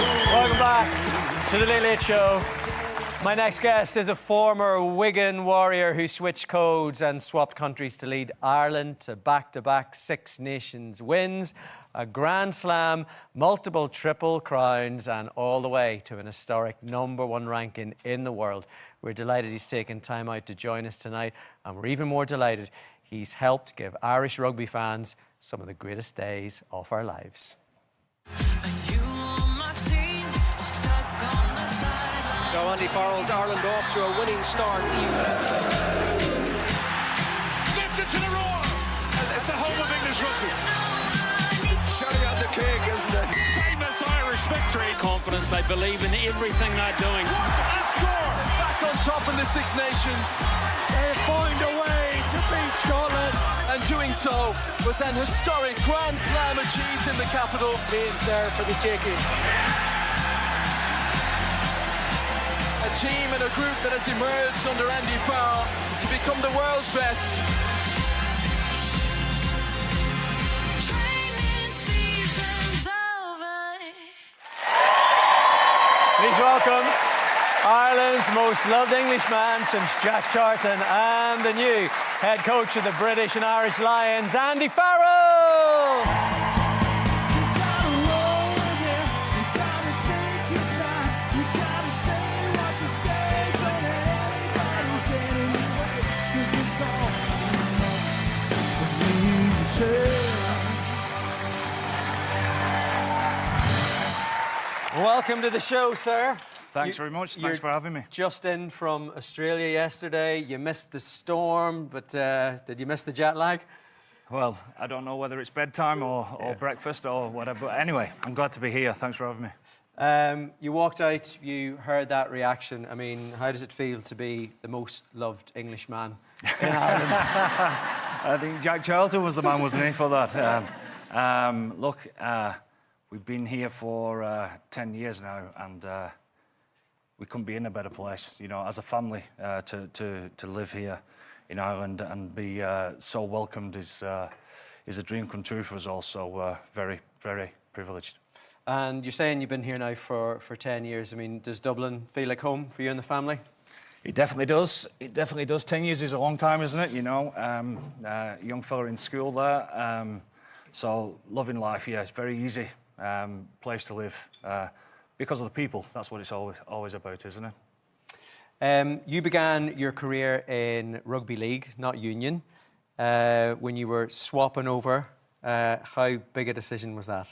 Welcome back to the Late Late Show. My next guest is a former Wigan Warrior who switched codes and swapped countries to lead Ireland to back-to-back Six Nations wins, a Grand Slam, multiple Triple Crowns, and all the way to an historic #1 ranking in the world. We're delighted he's taken time out to join us tonight, and we're even more delighted he's helped give Irish rugby fans some of the greatest days of our lives. So Andy Farrell's Ireland off to a winning start. Lifted to the roar at the home of English rugby. Shutting out the cake, isn't it? Famous Irish victory. Confidence, they believe in everything they're doing. What a score! Back on top in the Six Nations. They find a way to beat Scotland, and doing so with an historic Grand Slam achieved in the capital. Means there for the taking. A team and a group that has emerged under Andy Farrell to become the world's best. Please welcome Ireland's most loved Englishman since Jack Charlton and the new head coach of the British and Irish Lions, Andy Farrell! Welcome to the show, sir. Thanks very much. Thanks for having me. Just in from Australia yesterday. You missed the storm, but did you miss the jet lag? Well, I don't know whether it's bedtime or breakfast or whatever. But anyway, I'm glad to be here. Thanks for having me. You walked out, you heard that reaction. I mean, how does it feel to be the most loved Englishman in Ireland? I think Jack Charlton was the man, wasn't he, for that? Look, we've been here for 10 years now, and we couldn't be in a better place, you know, as a family, to live here in Ireland and be so welcomed is a dream come true for us all. So very, very privileged. And you're saying you've been here now for 10 years. I mean, does Dublin feel like home for you and the family? It definitely does. It definitely does. 10 years is a long time, isn't it? You know, young fella in school there. So loving life, yeah, it's very easy place to live. Because of the people, that's what it's always about, isn't it? You began your career in rugby league, not union, when you were swapping over. How big a decision was that?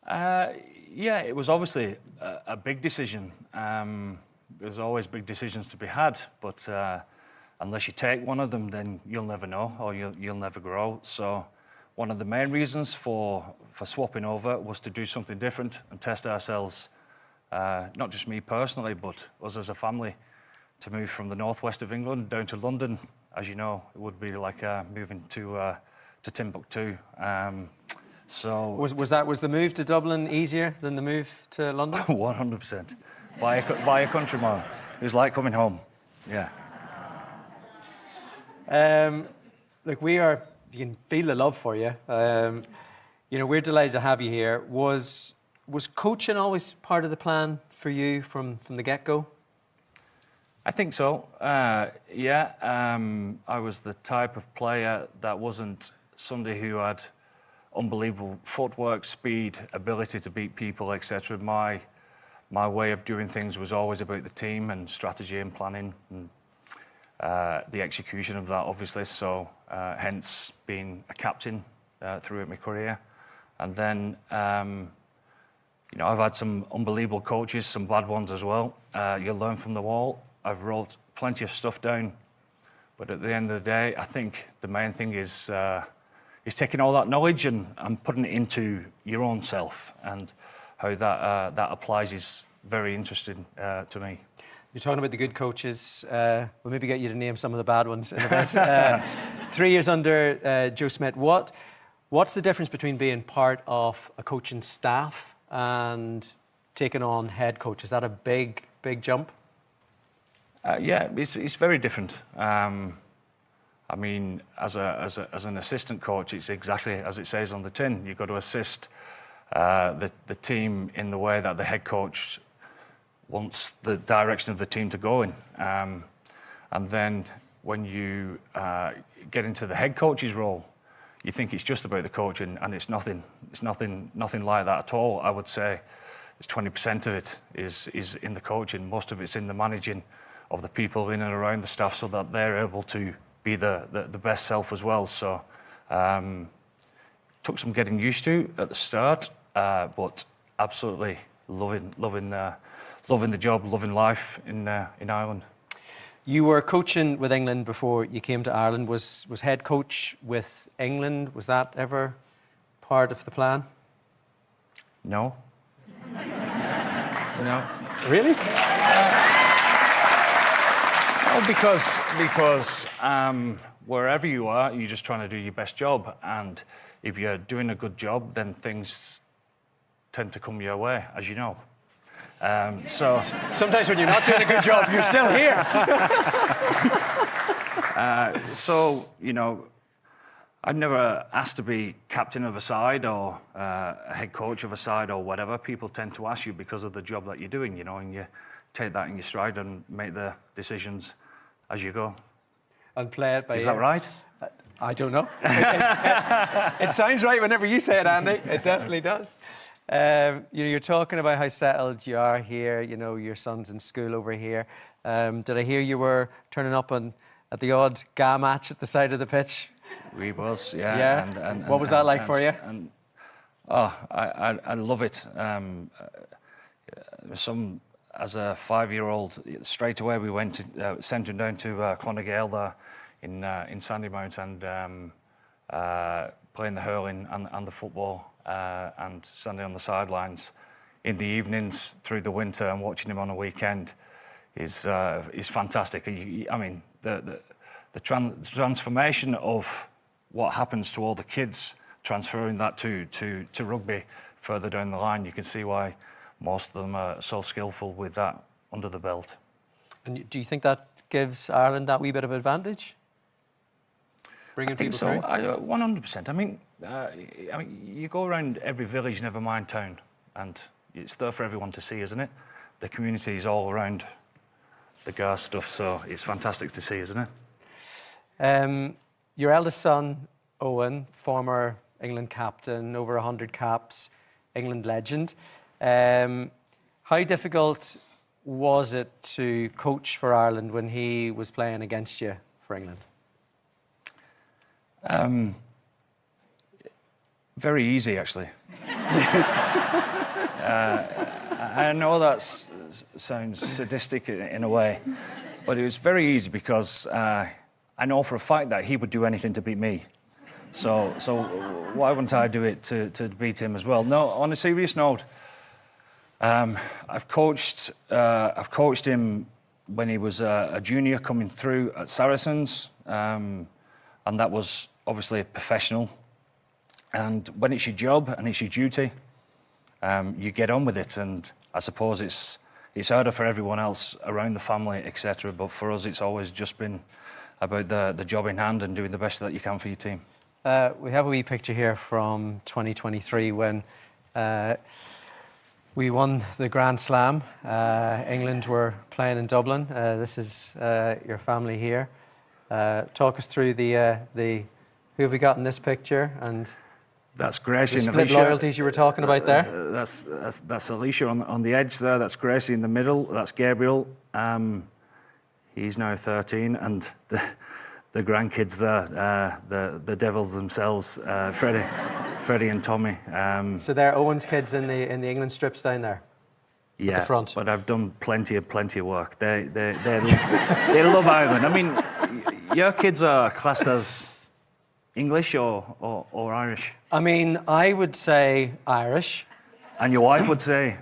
Yeah, it was obviously a big decision. There's always big decisions to be had, but unless you take one of them, then you'll never know, or you'll never grow. So one of the main reasons for swapping over was to do something different and test ourselves, not just me personally, but us as a family, to move from the northwest of England down to London. As you know, it would be like moving to Timbuktu. So was the move to Dublin easier than the move to London? 100%. By a country mile. It was like coming home. Yeah. Look, you can feel the love for you. You know, we're delighted to have you here. Was coaching always part of the plan for you from the get-go? I think so. Yeah. I was the type of player that wasn't somebody who had unbelievable footwork, speed, ability to beat people, etc. My way of doing things was always about the team and strategy and planning and the execution of that, obviously. So hence being a captain throughout my career. And then, you know, I've had some unbelievable coaches, some bad ones as well. You learn from them all. I've wrote plenty of stuff down. But at the end of the day, I think the main thing is taking all that knowledge and putting it into your own self, and how that applies is very interesting to me. You're talking about the good coaches. We'll maybe get you to name some of the bad ones in a bit. 3 years under Joe Smith. What's the difference between being part of a coaching staff and taking on head coach? Is that a big jump? Yeah, it's very different. I mean, as an assistant coach, it's exactly as it says on the tin. You've got to assist the team in the way that the head coach wants the direction of the team to go in. And then when you get into the head coach's role, you think it's just about the coaching, and it's nothing. It's nothing like that at all. I would say it's 20% of it is in the coaching. Most of it's in the managing of the people in and around the staff, so that they're able to be the best self as well. So took some getting used to at the start, but absolutely loving the job, loving life in Ireland. You were coaching with England before you came to Ireland. Was head coach with England, was that ever part of the plan? No. No. Really? Well, because wherever you are, you're just trying to do your best job, and if you're doing a good job, then things tend to come your way, as you know. So sometimes when you're not doing a good job, you're still here. So, you know, I'd never asked to be captain of a side or a head coach of a side or whatever. People tend to ask you because of the job that you're doing, you know, and you take that in your stride and make the decisions as you go. And play it by ear. Is that right? I don't know. It sounds right whenever you say it, Andy. It definitely does. You're talking about how settled you are here. You know, your son's in school over here. Did I hear you were turning up at the odd GA match at the side of the pitch? We was, yeah. Yeah. And what was that like for you? I love it. As a 5-year-old, straight away we sent him down to Clonagale there in Sandymount and playing the hurling and the football. And standing on the sidelines in the evenings through the winter and watching him on a weekend is fantastic. I mean, the transformation of what happens to all the kids, transferring that to rugby further down the line, you can see why most of them are so skillful with that under the belt. And do you think that gives Ireland that wee bit of advantage? I think so, 100%. I mean, you go around every village, never mind town, and it's there for everyone to see, isn't it? The community is all around the GAR stuff, so it's fantastic to see, isn't it? Your eldest son, Owen, former England captain, over 100 caps, England legend. How difficult was it to coach for Ireland when he was playing against you for England? Very easy, actually. I know that sounds sadistic in a way, but it was very easy because I know for a fact that he would do anything to beat me. So why wouldn't I do it to beat him as well? No, on a serious note, I've coached him when he was a junior coming through at Saracens, and that was obviously professional. And when it's your job and it's your duty, you get on with it. And I suppose it's harder for everyone else around the family, etc. But for us, it's always just been about the job in hand and doing the best that you can for your team. We have a wee picture here from 2023 when we won the Grand Slam. England were playing in Dublin. This is your family here. Talk us through the who have we got in this picture and that's Gracie the and split Alicia. Loyalties you were talking about there. That's Alicia on the edge there. That's Gracie in the middle. That's Gabriel. He's now 13, and the grandkids there, the devils themselves, Freddie and Tommy. So they're Owen's kids in the England strips down there. Yeah, at the front. But I've done plenty of work. They love Ireland. I mean, your kids are classed as English or Irish? I mean, I would say Irish. And your wife would say?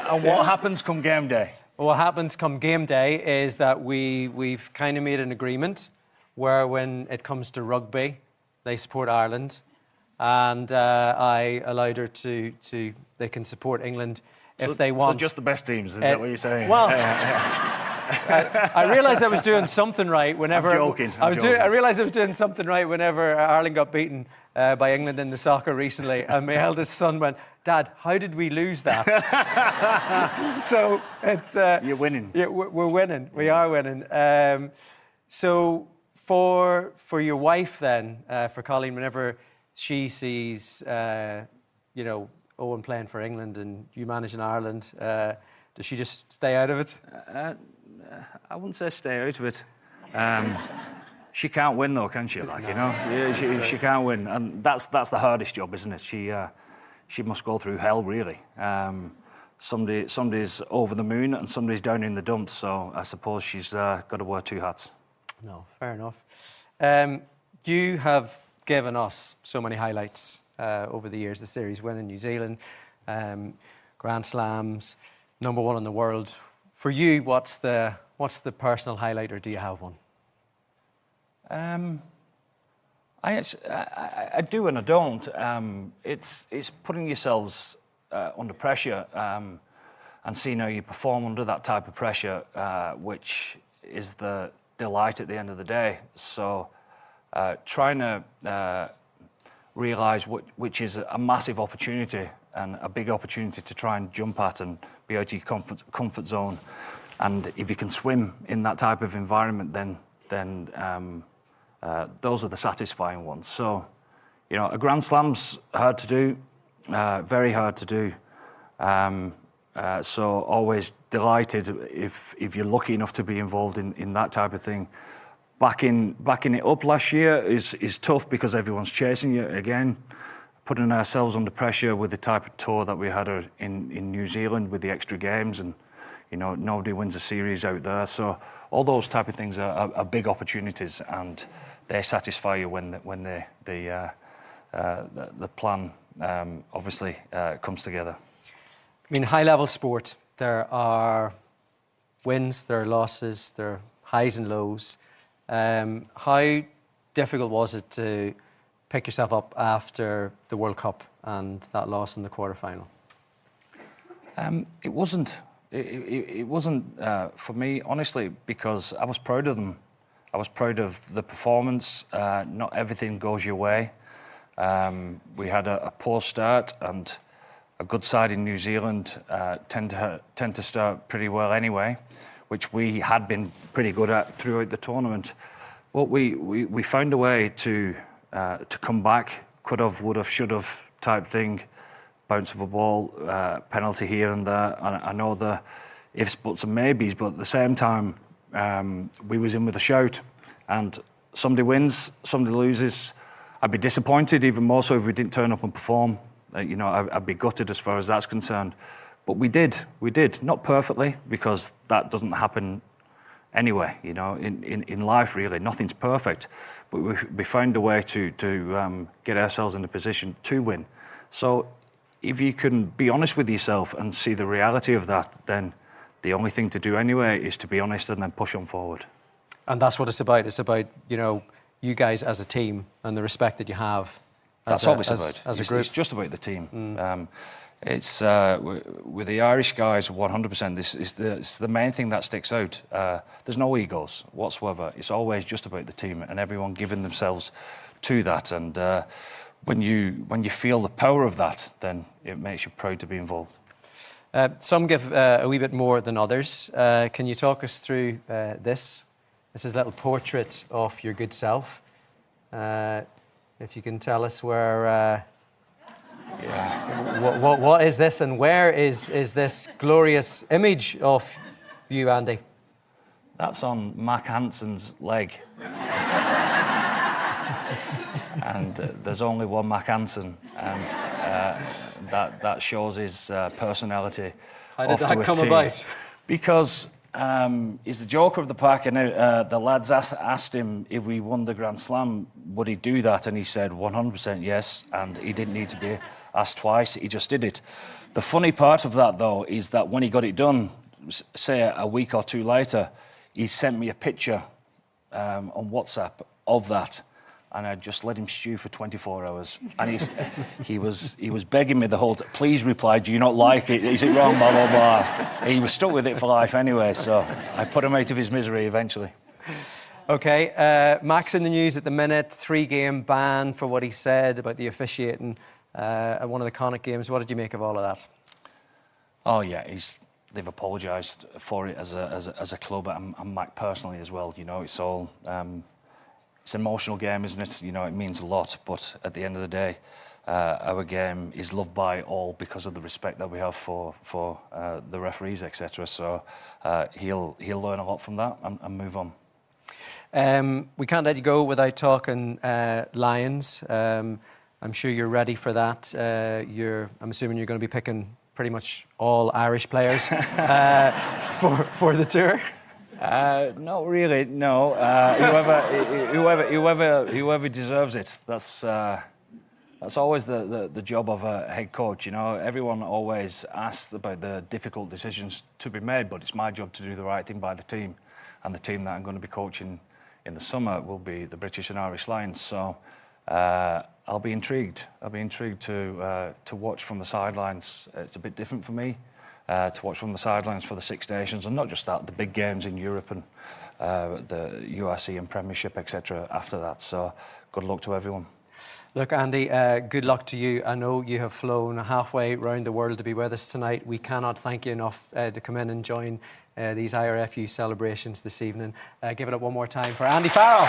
And what happens come game day? What happens come game day is that we've kind of made an agreement where when it comes to rugby, they support Ireland. And I allowed her to they can support England if they want. So just the best teams, is that what you're saying? Well, I realised I was doing something right whenever... I'm joking. I realised I was doing something right whenever Ireland got beaten by England in the soccer recently, and my eldest son went, "Dad, how did we lose that?" So it's... You're winning. Yeah, we're winning. We are winning. So for your wife then, for Colleen, whenever she sees, Owen playing for England and you managing Ireland, does she just stay out of it? I wouldn't say stay out of it. She can't win though, can she? She can't win, and that's the hardest job, isn't it? She must go through hell, really. Somebody's over the moon and somebody's down in the dumps. So I suppose she's got to wear two hats. No, fair enough. You have given us so many highlights over the years. The series win in New Zealand, Grand Slams, #1 in the world. For you, what's the personal highlight, or do you have one? I do and I don't. It's putting yourselves under pressure and seeing how you perform under that type of pressure, which is the delight at the end of the day. So trying to realise which is a massive opportunity and a big opportunity to try and jump at and be out of your comfort zone. And if you can swim in that type of environment, then those are the satisfying ones. So, a Grand Slam's hard to do, very hard to do. So always delighted if you're lucky enough to be involved in that type of thing. Backing it up last year is tough because everyone's chasing you again. Putting ourselves under pressure with the type of tour that we had in New Zealand with the extra games, and nobody wins a series out there. So all those type of things are big opportunities, and they satisfy you when the plan obviously comes together. I mean, high-level sport, there are wins, there are losses, there are highs and lows. How difficult was it to pick yourself up after the World Cup and that loss in the quarterfinal? It wasn't. It wasn't for me, honestly, because I was proud of them. I was proud of the performance. Not everything goes your way. We had a poor start, and a good side in New Zealand tend to start pretty well anyway, which we had been pretty good at throughout the tournament. But we found a way to come back. Could have, would have, should have type thing. Bounce of a ball, penalty here and there. And I know the ifs, buts and maybes, but at the same time, we was in with a shout. And somebody wins, somebody loses. I'd be disappointed even more so if we didn't turn up and perform. I'd be gutted as far as that's concerned. But we did. Not perfectly, because that doesn't happen anyway, in life really. Nothing's perfect. But we found a way to get ourselves in a position to win. So if you can be honest with yourself and see the reality of that, then the only thing to do anyway is to be honest and then push on forward. And that's what it's about. It's about, you guys as a team and the respect that you have. That's all it's about. As a group. It's just about the team. It's with the Irish guys, 100%. It's the main thing that sticks out. There's no egos whatsoever. It's always just about the team and everyone giving themselves to that. And when you feel the power of that, then it makes you proud to be involved. Some give a wee bit more than others. Can you talk us through this? This is a little portrait of your good self. If you can tell us where, what is this, and where is this glorious image of you, Andy? That's on Mac Hanson's leg. And there's only one Mac Hanson, and that shows his personality. How did that come about? Because he's the joker of the pack, and the lads asked him if we won the Grand Slam, would he do that? And he said 100% yes, and he didn't need to be asked twice, he just did it. The funny part of that, though, is that when he got it done, say a week or two later, he sent me a picture on WhatsApp of that. and I just let him stew for 24 hours. And he was begging me the whole time, please reply, do you not like it? Is it wrong, blah, blah, blah. He was stuck with it for life anyway, so I put him out of his misery eventually. OK, Mac's in the news at the minute, 3-game ban for what he said about the officiating at one of the Connacht games. What did you make of all of that? Oh, yeah, they've apologised for it as a club and Mac personally as well. You know, it's all... It's an emotional game, isn't it? You know, it means a lot, but at the end of the day, our game is loved by all because of the respect that we have for the referees, etc. So he'll learn a lot from that and move on. We can't let you go without talking Lions. I'm sure you're ready for that. I'm assuming you're going to be picking pretty much all Irish players for the tour. Not really, no. Whoever deserves it. That's always the job of a head coach. You know, everyone always asks about the difficult decisions to be made, but it's my job to do the right thing by the team, and the team that I'm going to be coaching in the summer will be the British and Irish Lions. So I'll be intrigued. I'll be intrigued to watch from the sidelines. It's a bit different for me. To watch from the sidelines for the Six Nations, and not just that, the big games in Europe and the URC and Premiership, etc. after that. So good luck to everyone. Look, Andy, good luck to you. I know you have flown halfway around the world to be with us tonight. We cannot thank you enough to come in and join these IRFU celebrations this evening. Give it up one more time for Andy Farrell.